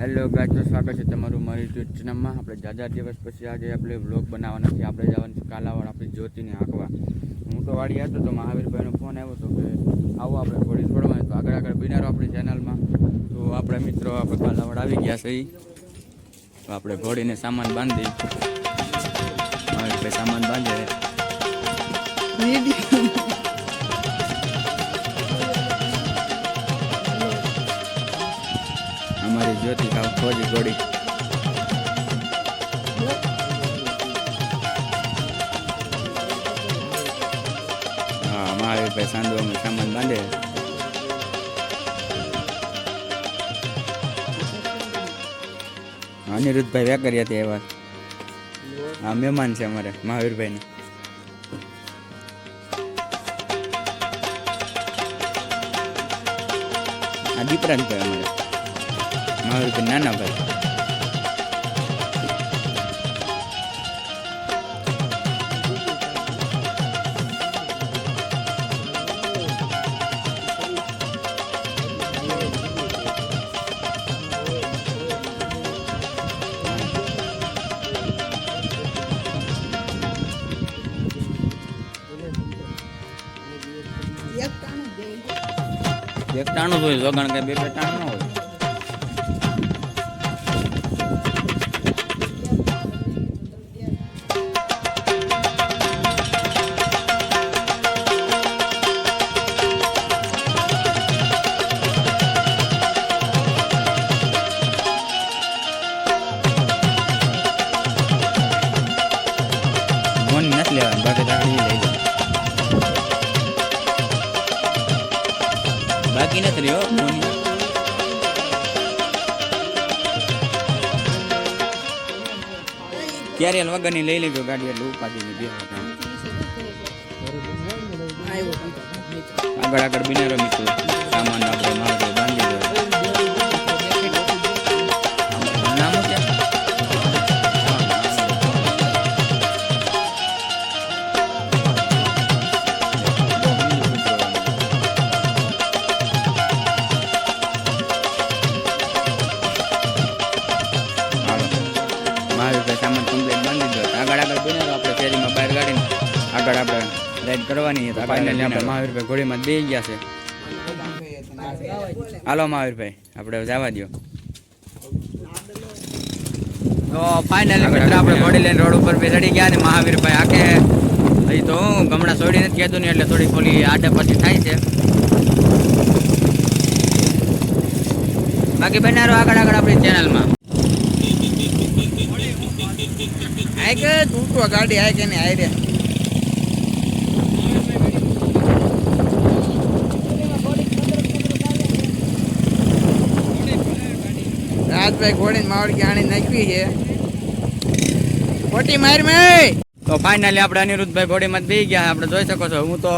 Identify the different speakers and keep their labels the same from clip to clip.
Speaker 1: Hello guys, તો સ્વાગત છે તમારું મારી યુટ્યુબ ચેનલમાં. આપણે જાજા દિવસ પછી આજે આપણે વ્લોગ બનાવવાના છે. આપણે જવાનું છે કાલાવાડ આપણી જ્યોતિને આંકવા. હું તો વાડી હતો તો મહાવીરભાઈનો ફોન આવ્યો હતો કે આવો આપણે ઘોડી છોડવાની. તો આગળ બિનારો આપણી ચેનલમાં. તો આપણે મિત્રો આપણે કાલાવાડ આવી ગયા છે. તો આપણે ઘોડીને સામાન બાંધી મહાવીરભાઈ સામાન બાંધે हमारी ज्योति का खोजी घोड़ी हाँ हमारे पे सांदो में सामान बांधे अनिरुद्ध भाई क्या करिए थे बार हाँ मेहमान से हमारे महावीर भाई ने दीपराज भाई हमारे महावीर के नाना भाई एक टाणु तो वगण के बे टाणु न होय मोन नत लेवा बाकी ताकड़ी लई जा बाकी નથી રહ્યો મોની ક્યારે વગરની લઈ લેજો ગાડી એટલે ઉપાડીને બે આગળ આગળ બિનારો મિત્રો સામાન આપણે મારે બાંધી દો નામ છે सामान कम्प्लीट बांधी दो आगळ आगळ बने આપણે શેરીમાં બહાર ગાડીને આગળ આપણે રાઈડ કરવાની છે. ફાઇનલી આપણે મહાવીરભાઈ ઘોડીમાં બેસી ગયા છે. હાલો મહાવીરભાઈ આપણે જવા દો. તો ફાઇનલી મિત્ર આપણે ઘોડી લઈને રોડ ઉપર ચડી ગયા ને મહાવીરભાઈ આકે અહીં તો હું ગમણા છોડી નથી કહેતું ને એટલે થોડી ખોલી આડે પછી થાય છે. બાકી બનારો આગળ આગળ આપણી ચેનલમાં आए के टूटवा गाड़ी आए के नहीं आए रे रात भाई घोड़ी मार के आनी नकवी है मोटी मार में. तो फाइनली આપણે અનિરુદ્ધભાઈ ઘોડીમાં બેસી ગયા. આપણે જોઈ શકો છો હું તો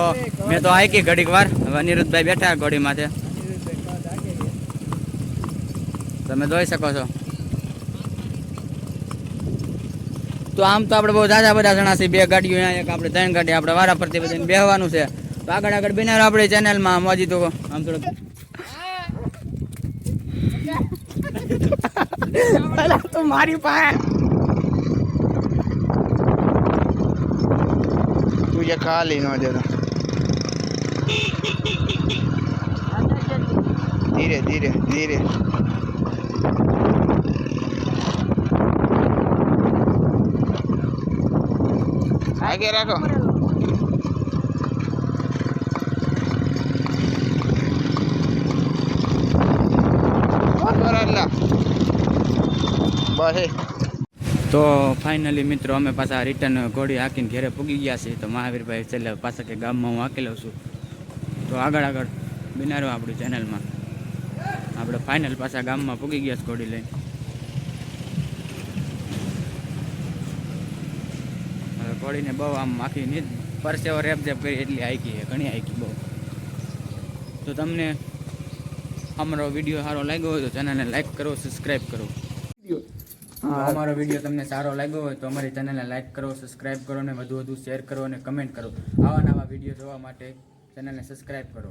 Speaker 1: મેં તો આઈકી ઘડીક વાર હવે અનિરુદ્ધભાઈ બેઠા ઘોડીમાં છે તમે જોઈ શકો છો. તો આમ તો આપણે બહુ જાજા બધા જણા છે. બે ગાડીઓ અહીંયા એક આપણે ત્રણ ગાડી આપણે વારા ફરતી બધાને બેહવાનું છે. તો આગળ આગળ બિનારો આપણી ચેનલમાં મોજી તો આમ થોડુંક તો મારી પાસે તું જે ખાલી ન જતો ધીરે ધીરે ધીરે आगे रखो तो फाइनली मित्रों अमे पासा रिटर्न घोड़ी हाकीने घरे पूगी गया छे. तो महावीरभाई छेल्ले पासा के गाम में हूँ हाकी लઉં છું. तो આગળ આગળ બિનારો આપણી ચેનલમાં આપણે ફાઇનલ પાસા ગામમાં પૂગી ગયા છે ઘોડી લઈને. ઘોડીને બહુ આમ આખી નીચ પરસેવો રેપઝેપ કરી એટલી હાઈકી છે ઘણી હાઈકી બહુ. તો તમને અમારો વિડીયો સારો લાગ્યો હોય તો ચેનલને લાઈક કરો સબસ્ક્રાઈબ કરો. અમારો વિડીયો તમને સારો લાગ્યો હોય તો અમારી ચેનલને લાઈક કરો સબસ્ક્રાઈબ કરો અને વધુ વધુ શેર કરો અને કમેન્ટ કરો. આવા નવા વિડીયો જોવા માટે ચેનલને સબસ્ક્રાઈબ કરો.